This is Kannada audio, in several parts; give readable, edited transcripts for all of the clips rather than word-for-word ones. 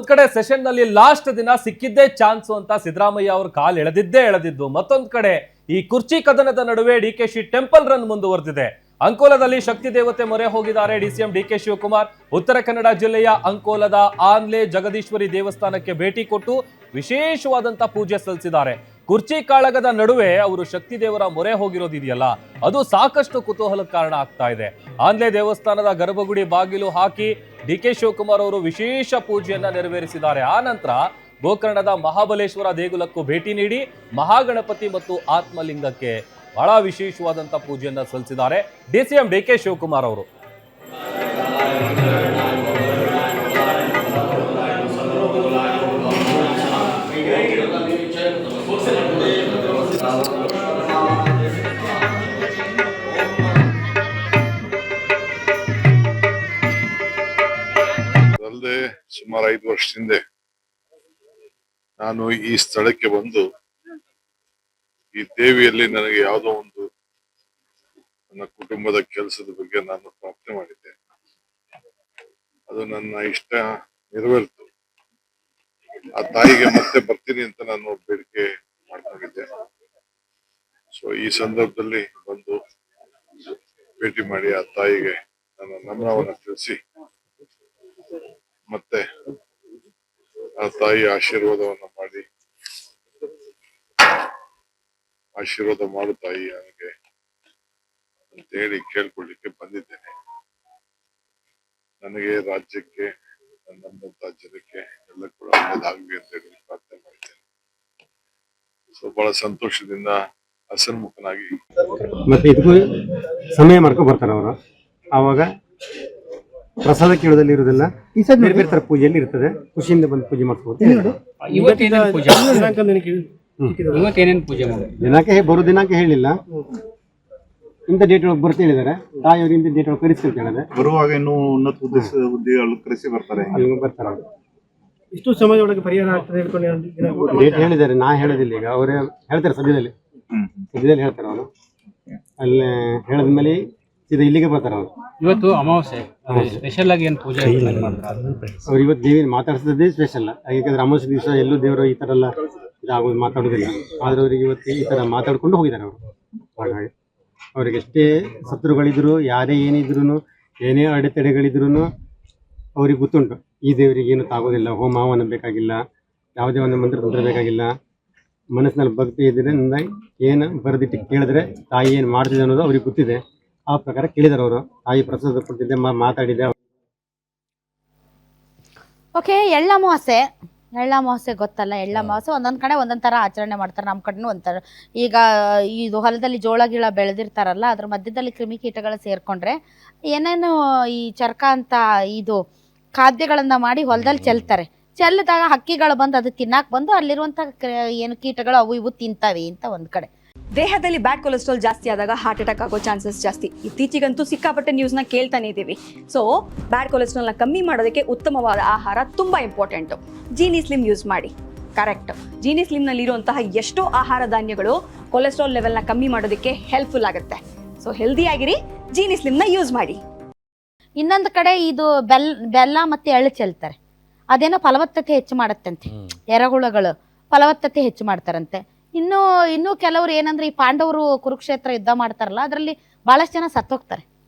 ಒಂದ್ ಕಡೆ ಸೆಷನ್ ನಲ್ಲಿ ಲಾಸ್ಟ್ ದಿನ ಸಿಕ್ಕಿದ್ದೇ ಚಾನ್ಸ್ ಅಂತ ಸಿದ್ದರಾಮಯ್ಯ ಅವರು ಕಾಲ್ ಎಳೆದಿದ್ದು, ಮತ್ತೊಂದ್ ಕಡೆ ಈ ಕುರ್ಚಿ ಕದನದ ನಡುವೆ ಡಿಕೆಶಿ ಟೆಂಪಲ್ ರನ್ ಮುಂದುವರೆದಿದೆ. ಅಂಕೋಲದಲ್ಲಿ ಶಕ್ತಿ ದೇವತೆ ಮೊರೆ ಹೋಗಿದ್ದಾರೆ ಡಿಸಿಎಂ ಡಿಕೆ ಶಿವಕುಮಾರ್. ಉತ್ತರ ಕನ್ನಡ ಜಿಲ್ಲೆಯ ಅಂಕೋಲದ ಆನ್ಲೆ ಜಗದೀಶ್ವರಿ ದೇವಸ್ಥಾನಕ್ಕೆ ಭೇಟಿ ಕೊಟ್ಟು ವಿಶೇಷವಾದಂತ ಪೂಜೆ ಸಲ್ಲಿಸಿದ್ದಾರೆ. ಕುರ್ಚಿ ಕಾಳಗದ ನಡುವೆ ಅವರು ಶಕ್ತಿ ದೇವರ ಮೊರೆ ಹೋಗಿರೋದಿದೆಯಲ್ಲ, ಅದು ಸಾಕಷ್ಟು ಕುತೂಹಲಕ್ಕೆ ಕಾರಣ ಆಗ್ತಾ ಇದೆ. ಆನ್ಲೆ ದೇವಸ್ಥಾನದ ಗರ್ಭಗುಡಿ ಬಾಗಿಲು ಹಾಕಿ ಡಿಕೆ ಶಿವಕುಮಾರ್ ಅವರು ವಿಶೇಷ ಪೂಜೆಯನ್ನ ನೆರವೇರಿಸಿದ್ದಾರೆ. ಆ ನಂತರ ಗೋಕರ್ಣದ ಮಹಾಬಲೇಶ್ವರ ದೇಗುಲಕ್ಕೂ ಭೇಟಿ ನೀಡಿ ಮಹಾಗಣಪತಿ ಮತ್ತು ಆತ್ಮಲಿಂಗಕ್ಕೆ ಬಹಳ ವಿಶೇಷವಾದಂತ ಪೂಜೆಯನ್ನ ಸಲ್ಲಿಸಿದ್ದಾರೆ ಡಿಸಿಎಂ ಡಿಕೆ ಶಿವಕುಮಾರ್ ಅವರು. ಅಲ್ಲದೆ ಸುಮಾರು 5 ವರ್ಷದಿಂದ ನಾನು ಈ ಸ್ಥಳಕ್ಕೆ ಬಂದು ಈ ದೇವಿಯಲ್ಲಿ ನನಗೆ ಯಾವುದೋ ಒಂದು ನನ್ನ ಕುಟುಂಬದ ಕೆಲಸದ ಬಗ್ಗೆ ನಾನು ಪ್ರಾರ್ಥನೆ ಮಾಡಿದ್ದೆ. ಅದು ನನ್ನ ಇಷ್ಟ ನೆರವೇರಿತು. ಆ ತಾಯಿಗೆ ಮತ್ತೆ ಬರ್ತೀನಿ ಅಂತ ನಾನು ಬೇಡಿಕೆ ಮಾಡ್ಕೊಂಡಿದ್ದೆ. ಸೊ ಈ ಸಂದರ್ಭದಲ್ಲಿ ಬಂದು ಭೇಟಿ ಮಾಡಿ ಆ ತಾಯಿಗೆ ನನ್ನ ನಮ್ರವನ್ನು ತಿಳಿಸಿ ಮತ್ತೆ ಆ ತಾಯಿ ಆಶೀರ್ವಾದವನ್ನ ಮಾಡಿ ಆಶೀರ್ವಾದ ಮಾಡು ತಾಯಿ ನನಗೆ ಅಂತ ಹೇಳಿ ಕೇಳ್ಕೊಳ್ಳಿಕ್ಕೆ ಬಂದಿದ್ದೇನೆ. ನನಗೆ ರಾಜ್ಯಕ್ಕೆ ನಮ್ಮಂತ ಜನಕ್ಕೆ ಎಲ್ಲ ಕೂಡ ಒಳ್ಳೇದಾಗ್ಲಿ ಅಂತ ಹೇಳಿ ಪ್ರಾರ್ಥನೆ ಮಾಡಿದ್ದೇನೆ. ಸೊ ಬಹಳ ಸಂತೋಷದಿಂದ ಹಸನ್ಮುಖನಾಗಿ ಮತ್ತೆ ಇದಕ್ಕೂ ಸಮಯ ಮಾಡ್ಕೊ ಬರ್ತಾರೆ ಅವರು. ಆವಾಗ ಪ್ರಸಾದ ಕೇಳೋದಲ್ಲಿ ಇರೋದಿಲ್ಲ, ಬೇರೆ ಬೇರೆ ತರ ಪೂಜೆಯಲ್ಲಿ ಇರ್ತದೆ. ಖುಷಿಯಿಂದ ಬಂದು ಪೂಜೆ ಮಾಡ್ಕೋಬಹುದು. ದಿನಾಂಕ ಬರೋ ದಿನಾಂಕ ಹೇಳಿಲ್ಲ, ಇಂಥ ಡೇಟ್ ಒಳಗೆ ಬರ್ತಾ ಹೇಳಿದ್ದಾರೆ. ತಾಯಿಯವರು ಇಂಥ ಡೇಟ್ ಒಳಗೆ ಕರೆಸ್ಕೊಂತ ಹೇಳಿದೆ. ಬರುವಾಗ ಇನ್ನೂ ಉನ್ನತ ಹುದ್ದೆಗಳು ಕರೆಸಿ ಬರ್ತಾರೆ, ಅಲ್ಲಿ ಬರ್ತಾರೆ. ಇಷ್ಟು ಸಮಯದೊಳಗೆ ಪರಿಹಾರ ಆಗ್ತದೆ ಡೇಟ್ ಹೇಳಿದ್ದಾರೆ, ನಾ ಹೇಳೋದಿಲ್ಲ. ಈಗ ಅವರೇ ಹೇಳ್ತಾರೆ, ಸದ್ಯದಲ್ಲಿ ಹೇಳ್ತಾರೆ ಅವರು. ಅಲ್ಲಿ ಹೇಳಿದ್ಮೇಲೆ ಇದು ಇಲ್ಲಿಗೆ ಬರ್ತಾರೆ ಅವರು. ಇವತ್ತು ಅಮಾವಾಸ್ಯೆ ಸ್ಪೆಷಲ್ ಆಗಿ ಏನು ಪೂಜೆ ಅವ್ರು ಇವತ್ತು ದೇವಿ ಮಾತಾಡ್ಸೋದೇ ಸ್ಪೆಷಲ್. ಯಾಕಂದ್ರೆ ಅಮಾವಾಸ್ಯೆ ದಿವಸ ಎಲ್ಲೂ ದೇವರು ಈ ತರ ಎಲ್ಲ ಇದಾಗೋದು ಮಾತಾಡೋದಿಲ್ಲ. ಆದ್ರೆ ಅವ್ರಿಗೆ ಇವತ್ತು ಈ ತರ ಮಾತಾಡ್ಕೊಂಡು ಹೋಗಿದ್ದಾರೆ ಅವರು. ಹಾಗಾಗಿ ಅವ್ರಿಗೆ ಎಷ್ಟೇ ಶತ್ರುಗಳಿದ್ರು, ಯಾರೇ ಏನಿದ್ರು, ಏನೇ ಅಡೆತಡೆಗಳಿದ್ರು ಅವ್ರಿಗೆ ಗೊತ್ತುಂಟು ಈ ದೇವರಿಗೆ ಏನು ತಾಗೋದಿಲ್ಲ. ಹೋಮ ಹವನ ಬೇಕಾಗಿಲ್ಲ, ಯಾವುದೇ ಒಂದು ಮಂತ್ರ ತಂತ್ರ ಬೇಕಾಗಿಲ್ಲ. ಮನಸ್ಸಿನಲ್ಲಿ ಭಕ್ತಿ ಇದ್ರೆ ಏನು ಬರೆದಿಟ್ಟು ಕೇಳಿದ್ರೆ ತಾಯಿ ಏನು ಮಾಡ್ತಿದೆ ಅನ್ನೋದು ಅವ್ರಿಗೆ ಗೊತ್ತಿದೆ. ಆ ಪ್ರಕಾರ ಕೇಳಿದಾರೆ ಅವರು. ತಾಯಿ ಪ್ರಸಾದ ಕೊಡ್ತಿದ್ದೆ, ಮಾತಾಡಿದೆ. ಓಕೆ, ಎಳ್ಳಮಾವಾಸ್ಯೆ ಗೊತ್ತಲ್ಲ. ಎಳ್ಳಮಾವಾಸ್ಯೆ ಒಂದೊಂದು ಕಡೆ ಒಂದೊಂದು ಥರ ಆಚರಣೆ ಮಾಡ್ತಾರೆ. ನಮ್ಮ ಕಡೆನೂ ಒಂಥರ. ಈಗ ಇದು ಹೊಲದಲ್ಲಿ ಜೋಳ ಗಿಳ ಬೆಳೆದಿರ್ತಾರಲ್ಲ, ಅದ್ರ ಮಧ್ಯದಲ್ಲಿ ಕ್ರಿಮಿಕೀಟಗಳು ಸೇರಿಕೊಂಡ್ರೆ ಏನೇನು ಈ ಚರ್ಕ ಅಂತ ಇದು ಖಾದ್ಯಗಳನ್ನು ಮಾಡಿ ಹೊಲದಲ್ಲಿ ಚೆಲ್ಲಿದಾಗ ಹಕ್ಕಿಗಳು ಬಂದು ಅದು ತಿನ್ನಕ್ಕೆ ಬಂದು ಅಲ್ಲಿರುವಂಥ ಏನು ಕೀಟಗಳು ಅವು ಇವು ತಿಂತವೆ ಅಂತ ಒಂದು ಕಡೆ. ದೇಹದಲ್ಲಿ ಬ್ಯಾಡ್ ಕೊಲೆಸ್ಟ್ರಾಲ್ ಜಾಸ್ತಿ ಆದಾಗ ಹಾರ್ಟ್ ಅಟ್ಯಾಕ್ ಆಗೋ ಚಾನ್ಸಸ್ ಜಾಸ್ತಿ. ಇತ್ತೀಚೆಗಂತೂ ಸಿಕ್ಕಾಪಟ್ಟೆ ನ್ಯೂಸ್ನ ಕೇಳ್ತಾನೆ ಇದ್ದೀವಿ. ಸೊ ಬ್ಯಾಡ್ ಕೊಲೆಸ್ಟ್ರಾಲ್ನ ಕಮ್ಮಿ ಮಾಡೋದಕ್ಕೆ ಉತ್ತಮವಾದ ಆಹಾರ ತುಂಬ ಇಂಪಾರ್ಟೆಂಟು. ಜೀನಿ ಸ್ಲಿಮ್ ಯೂಸ್ ಮಾಡಿ. ಕರೆಕ್ಟ್, ಜೀನಿ ಸ್ಲಿಮ್ನಲ್ಲಿರುವಂತಹ ಎಷ್ಟೋ ಆಹಾರ ಧಾನ್ಯಗಳು ಕೊಲೆಸ್ಟ್ರಾಲ್ ಲೆವೆಲ್ನ ಕಮ್ಮಿ ಮಾಡೋದಕ್ಕೆ ಹೆಲ್ಪ್ಫುಲ್ ಆಗುತ್ತೆ. ಸೊ ಹೆಲ್ದಿಯಾಗಿರಿ, ಜೀನಿ ಸ್ಲಿಮ್ನ ಯೂಸ್ ಮಾಡಿ. ಇನ್ನೊಂದು ಕಡೆ ಇದು ಬೆಲ್ಲ ಮತ್ತು ಎಳ್ಳು ಚೆಲ್ತಾರೆ. ಅದೇನೋ ಫಲವತ್ತತೆ ಹೆಚ್ಚು ಮಾಡುತ್ತಂತೆ. ಎರೆಹುಳುಗಳು ಫಲವತ್ತತೆ ಹೆಚ್ಚು ಮಾಡ್ತಾರಂತೆ. ಇನ್ನೂ ಕೆಲವರು ಏನಂದ್ರೆ, ಈ ಪಾಂಡವರು ಕುರುಕ್ಷೇತ್ರ ಯುದ್ಧ ಮಾಡ್ತಾರಲ್ಲ, ಅದರಲ್ಲಿ ಬಹಳಷ್ಟು ಜನ ಸತ್ತೋಗ್ತಾರೆ.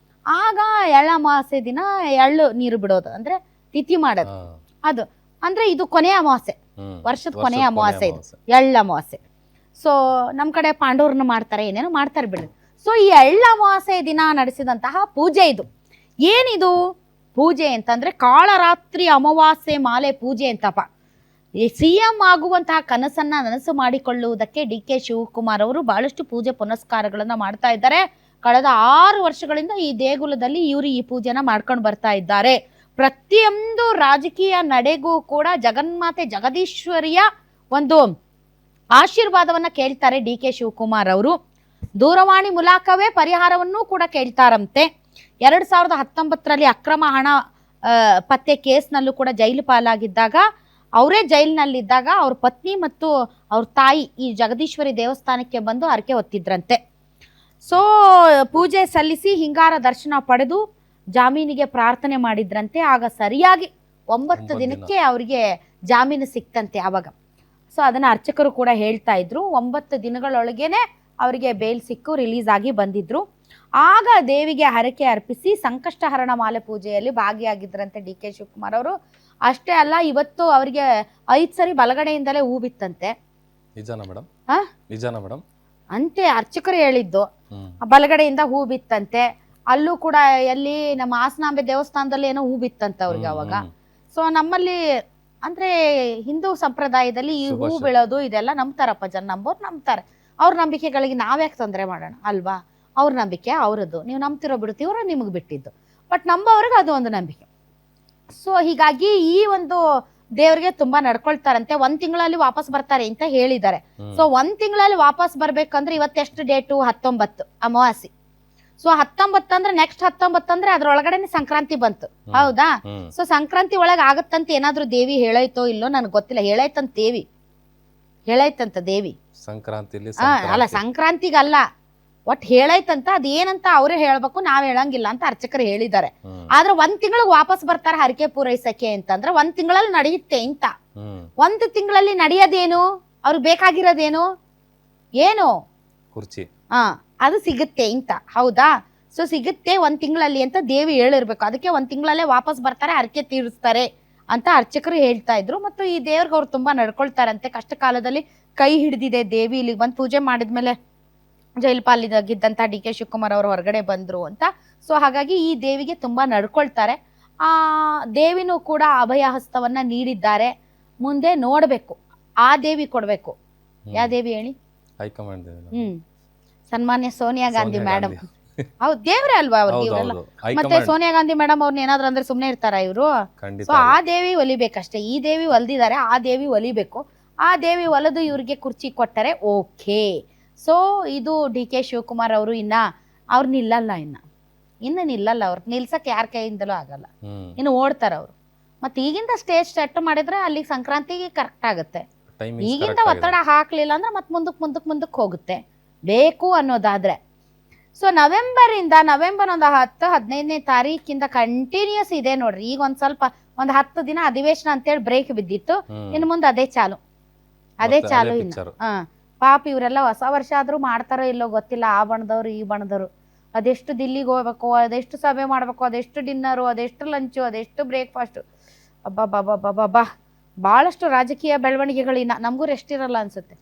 ಆಗ ಎಳ್ಳಮಾವಾಸ್ಯೆ ದಿನ ಎಳ್ಳು ನೀರು ಬಿಡೋದು, ಅಂದ್ರೆ ತಿಥಿ ಮಾಡೋದು. ಅದು ಅಂದ್ರೆ ಇದು ಕೊನೆಯ ಅಮಾವಾಸ್ಯೆ, ವರ್ಷದ ಕೊನೆಯ ಅಮಾವಾಸ್ಯೆ ಇದು ಎಳ್ಳಮಾವಾಸ್ಯೆ. ಸೊ ನಮ್ಮ ಕಡೆ ಪಾಂಡವ್ರನ್ನ ಮಾಡ್ತಾರೆ, ಏನೇನೋ ಮಾಡ್ತಾರೆ ಬಿಡ್ರಿ. ಸೊ ಈ ಎಳ್ಳಮಾವಾಸ್ಯೆ ದಿನ ನಡೆಸಿದಂತಹ ಪೂಜೆ ಇದು. ಏನಿದು ಪೂಜೆ ಅಂತಂದ್ರೆ ಕಾಳರಾತ್ರಿ ಅಮಾವಾಸ್ಯೆ ಮಾಲೆ ಪೂಜೆ ಅಂತಪ್ಪ. ಸಿಎಂ ಆಗುವಂತಹ ಕನಸನ್ನ ನನಸು ಮಾಡಿಕೊಳ್ಳುವುದಕ್ಕೆ ಡಿಕೆ ಶಿವಕುಮಾರ್ ಅವರು ಬಹಳಷ್ಟು ಪೂಜೆ ಪುನಸ್ಕಾರಗಳನ್ನ ಮಾಡ್ತಾ ಇದ್ದಾರೆ. ಕಳೆದ 6 ವರ್ಷಗಳಿಂದ ಈ ದೇಗುಲದಲ್ಲಿ ಇವರು ಈ ಪೂಜೆನ ಮಾಡ್ಕೊಂಡು ಬರ್ತಾ ಇದ್ದಾರೆ. ಪ್ರತಿಯೊಂದು ರಾಜಕೀಯ ನಡೆಗೂ ಕೂಡ ಜಗನ್ಮಾತೆ ಜಗದೀಶ್ವರಿಯ ಒಂದು ಆಶೀರ್ವಾದವನ್ನ ಕೇಳ್ತಾರೆ ಡಿಕೆ ಶಿವಕುಮಾರ್ ಅವರು. ದೂರವಾಣಿ ಮೂಲಕವೇ ಪರಿಹಾರವನ್ನು ಕೂಡ ಕೇಳ್ತಾರಂತೆ. 2019ರಲ್ಲಿ ಅಕ್ರಮ ಹಣ ಪತ್ತೆ ಕೇಸ್ನಲ್ಲೂ ಕೂಡ ಜೈಲು ಪಾಲಾಗಿದ್ದಾಗ, ಅವರೇ ಜೈಲಿನಲ್ಲಿದ್ದಾಗ ಅವ್ರ ಪತ್ನಿ ಮತ್ತು ಅವ್ರ ತಾಯಿ ಈ ಜಗದೀಶ್ವರಿ ದೇವಸ್ಥಾನಕ್ಕೆ ಬಂದು ಹರಕೆ ಹೊತ್ತಿದ್ರಂತೆ. ಸೊ ಪೂಜೆ ಸಲ್ಲಿಸಿ ಹಿಂಗಾರ ದರ್ಶನ ಪಡೆದು ಜಾಮೀನಿಗೆ ಪ್ರಾರ್ಥನೆ ಮಾಡಿದ್ರಂತೆ. ಆಗ ಸರಿಯಾಗಿ 9 9 ದಿನಕ್ಕೆ ಅವ್ರಿಗೆ ಜಾಮೀನು ಸಿಕ್ತಂತೆ ಆವಾಗ. ಸೊ ಅದನ್ನ ಅರ್ಚಕರು ಕೂಡ ಹೇಳ್ತಾ ಇದ್ರು, 9 ದಿನಗಳೊಳಗೇನೆ ಅವರಿಗೆ ಬೇಲ್ ಸಿಕ್ಕು ರಿಲೀಸ್ ಆಗಿ ಬಂದಿದ್ರು. ಆಗ ದೇವಿಗೆ ಹರಕೆ ಅರ್ಪಿಸಿ ಸಂಕಷ್ಟಹರಣ ಮಾಲೆ ಪೂಜೆಯಲ್ಲಿ ಭಾಗಿಯಾಗಿದ್ರಂತೆ ಡಿ ಕೆ ಶಿವಕುಮಾರ್ ಅವರು. ಅಷ್ಟೇ ಅಲ್ಲ, ಇವತ್ತು ಅವರಿಗೆ 5 ಸರಿ ಬಲಗಡೆಯಿಂದಲೇ ಹೂ ಬಿತ್ತಂತೆ. ನಿಜಾನಾ ಮೇಡಮ್? ಆ? ನಿಜಾನಾ ಮೇಡಮ್? ಅಂತೆ ಅರ್ಚಕರು ಹೇಳಿದ್ದು. ಹ್ಮ್. ಬಲಗಡೆಯಿಂದ ಹೂ ಬಿತ್ತಂತೆ. ಅಲ್ಲೂ ಕೂಡ ಎಲ್ಲಿ ನಮ್ಮ ಹಾಸನಾಂಬೆ ದೇವಸ್ಥಾನದಲ್ಲಿ ಏನೋ ಹೂ ಬಿತ್ತಂತೆ ಅವ್ರಿಗೆ ಅವಾಗ. ಸೊ ನಮ್ಮಲ್ಲಿ ಅಂದ್ರೆ ಹಿಂದೂ ಸಂಪ್ರದಾಯದಲ್ಲಿ ಈ ಹೂ ಶುಭಾಶಯ. ಬೀಳೋದು ಇದೆಲ್ಲ ನಂಬ್ತಾರಪ್ಪ, ಜನ ನಂಬೋರು ನಂಬ್ತಾರೆ. ಅವ್ರ ನಂಬಿಕೆಗಳಿಗೆ ನಾವ್ಯಾಕೆ ತೊಂದರೆ ಮಾಡೋಣ ಅಲ್ವಾ? ಅವ್ರ ನಂಬಿಕೆ ಅವ್ರದ್ದು, ನೀವು ನಂಬ್ತಿರೋ ಬಿಡ್ತೀವ್ರ ನಿಮಗೆ ಬಿಟ್ಟಿದ್ದು. ಬಟ್ ನಂಬೋವ್ರಿಗೆ ಅದು ಒಂದು ನಂಬಿಕೆ. ಸೊ ಹೀಗಾಗಿ ಈ ಒಂದು ದೇವ್ರಿಗೆ ತುಂಬಾ ನಡ್ಕೊಳ್ತಾರಂತೆ. 1 ತಿಂಗಳಲ್ಲಿ ವಾಪಸ್ ಬರ್ತಾರೆ ಅಂತ ಹೇಳಿದ್ದಾರೆ. ಸೊ 1 ತಿಂಗಳಲ್ಲಿ ವಾಪಸ್ ಬರ್ಬೇಕಂದ್ರೆ ಇವತ್ತೆಷ್ಟು ಡೇಟು? 19 ಅಮಾವಾಸ್ಯೆ. ಸೊ 19 ಅಂದ್ರೆ ನೆಕ್ಸ್ಟ್ 19 ಅಂದ್ರೆ ಅದ್ರೊಳಗಡೆನೆ ಸಂಕ್ರಾಂತಿ ಬಂತು, ಹೌದಾ? ಸೊ ಸಂಕ್ರಾಂತಿ ಒಳಗೆ ಆಗತ್ತಂತ ಏನಾದ್ರು ದೇವಿ ಹೇಳೈತೋ ಇಲ್ಲೋ ನನಗೆ ಗೊತ್ತಿಲ್ಲ. ಹೇಳೈತಂತ ದೇವಿ ಸಂಕ್ರಾಂತಿಲಿ ಅಲ್ಲ, ಸಂಕ್ರಾಂತಿಗಲ್ಲ, ಒಟ್ ಹೇಳೈತಂತ. ಅದೇನಂತ ಅವರೇ ಹೇಳ್ಬೇಕು, ನಾವ್ ಹೇಳಂಗಿಲ್ಲ ಅಂತ ಅರ್ಚಕರು ಹೇಳಿದ್ದಾರೆ. ಆದ್ರೆ 1 ತಿಂಗಳಿಗೆ ವಾಪಸ್ ಬರ್ತಾರೆ ಹರಕೆ ಪೂರೈಸಕ್ಕೆ ಅಂತಂದ್ರೆ 1 ತಿಂಗಳಲ್ಲಿ ನಡೆಯುತ್ತೆ ಅಂತ. 1 ತಿಂಗಳಲ್ಲಿ ನಡೆಯೋದೇನು? ಅವ್ರಿಗೆ ಬೇಕಾಗಿರೋದೇನು? ಏನು? ಕುರ್ಚಿ. ಅದು ಸಿಗುತ್ತೆ ಅಂತ, ಹೌದಾ? ಸೊ ಸಿಗುತ್ತೆ 1 ತಿಂಗಳಲ್ಲಿ ಅಂತ ದೇವಿ ಹೇಳಿರ್ಬೇಕು. ಅದಕ್ಕೆ 1 ತಿಂಗಳಲ್ಲೇ ವಾಪಸ್ ಬರ್ತಾರೆ, ಹರಕೆ ತೀರಿಸ್ತಾರೆ ಅಂತ ಅರ್ಚಕರು ಹೇಳ್ತಾ ಇದ್ರು. ಮತ್ತು ಈ ದೇವ್ರಿಗೆ ಅವ್ರು ತುಂಬಾ ನಡ್ಕೊಳ್ತಾರಂತೆ. ಕಷ್ಟ ಕಾಲದಲ್ಲಿ ಕೈ ಹಿಡಿದಿದೆ ದೇವಿ. ಇಲ್ಲಿಗೆ ಬಂದು ಪೂಜೆ ಮಾಡಿದ್ಮೇಲೆ ಜೈಲ್ಪಾಲಿದಾಗಿದ್ದಂತ ಡಿ ಕೆ ಶಿವಕುಮಾರ್ ಅವರು ಹೊರಗಡೆ ಬಂದ್ರು ಅಂತ. ಸೊ ಹಾಗಾಗಿ ಈ ದೇವಿಗೆ ತುಂಬಾ ನಡ್ಕೊಳ್ತಾರೆ. ದೇವಿನೂ ಕೂಡ ಅಭಯ ಹಸ್ತವನ್ನ ನೀಡಿದ್ದಾರೆ. ಮುಂದೆ ನೋಡ್ಬೇಕು, ಆ ದೇವಿ ಕೊಡ್ಬೇಕು. ಯಾವ ದೇವಿ ಹೇಳಿ? ಹೈಕಮಾಂಡ್. ಸನ್ಮಾನ್ಯ ಸೋನಿಯಾ ಗಾಂಧಿ ಮೇಡಮ್. ಹೌದು, ದೇವ್ರೆ ಅಲ್ವಾ ಅವ್ರಿಗೆ ಇವರೆಲ್ಲ. ಮತ್ತೆ ಸೋನಿಯಾ ಗಾಂಧಿ ಮೇಡಮ್ ಅವ್ರನ್ನ ಏನಾದ್ರು ಅಂದ್ರೆ ಸುಮ್ನೆ ಇರ್ತಾರ ಇವರು? ಸೊ ಆ ದೇವಿ ಒಲಿಬೇಕಷ್ಟೇ. ಈ ದೇವಿ ಒಲ್ದಿದ್ದಾರೆ, ಆ ದೇವಿ ಒಲಿಬೇಕು. ಆ ದೇವಿ ಒಲಿದು ಇವ್ರಿಗೆ ಕುರ್ಚಿ ಕೊಟ್ಟರೆ ಓಕೆ. ಸೊ ಇದು ಡಿ ಕೆ ಶಿವಕುಮಾರ್ ಅವರು ಅವ್ರು ನಿಲ್ಲಲ್ಲ, ಇನ್ನು ನಿಲ್ಲಲ್ಲ. ಅವ್ರು ನಿಲ್ಸಕ್ ಯಾರ ಕೈಯಿಂದಲೂ ಆಗಲ್ಲ, ಇನ್ನು ಓಡ್ತಾರ ಅವ್ರು. ಮತ್ತೆ ಈಗಿಂದ ಸ್ಟೇಜ್ ಸೆಟ್ ಮಾಡಿದ್ರೆ ಅಲ್ಲಿಗೆ ಸಂಕ್ರಾಂತಿಗೆ ಕರೆಕ್ಟ್ ಆಗುತ್ತೆ. ಈಗಿಂದ ಒತ್ತಡ ಹಾಕ್ಲಿಲ್ಲ ಅಂದ್ರೆ ಮತ್ತೆ ಮುಂದಕ್ಕೆ ಹೋಗುತ್ತೆ ಬೇಕು ಅನ್ನೋದಾದ್ರೆ. ಸೊ ನವೆಂಬರ್ ಒಂದು 10-15ನೇ ತಾರೀಕಿಂದ ಕಂಟಿನ್ಯೂಸ್ ಇದೆ ನೋಡ್ರಿ. ಈಗ ಒಂದು 10 ದಿನ ಅಧಿವೇಶನ ಅಂತೇಳಿ ಬ್ರೇಕ್ ಬಿದ್ದಿತ್ತು. ಇನ್ನು ಮುಂದೆ ಅದೇ ಚಾಲು ಇನ್ನು. ಪಾಪ ಇವರೆಲ್ಲ ಹೊಸ ವರ್ಷ ಆದ್ರೂ ಮಾಡ್ತಾರೋ ಇಲ್ಲೋ ಗೊತ್ತಿಲ್ಲ. ಆ ಬಣದವ್ರು ಈ ಬಣದವ್ರು ಅದೆಷ್ಟು ದಿಲ್ಲಿಗೆ ಹೋಗ್ಬೇಕು, ಅದೆಷ್ಟು ಸಭೆ ಮಾಡ್ಬೇಕು, ಅದೆಷ್ಟು ಡಿನ್ನರು, ಅದೆಷ್ಟು ಲಂಚು, ಅದೆಷ್ಟು ಬ್ರೇಕ್ಫಾಸ್ಟ್. ಅಬ್ಬಾ ಬಹಳಷ್ಟು ರಾಜಕೀಯ ಬೆಳವಣಿಗೆಗಳಿನ್ನ ನಮಗೂ ರೆಸ್ಟ್ ಇರಲ್ಲ ಅನ್ಸುತ್ತೆ.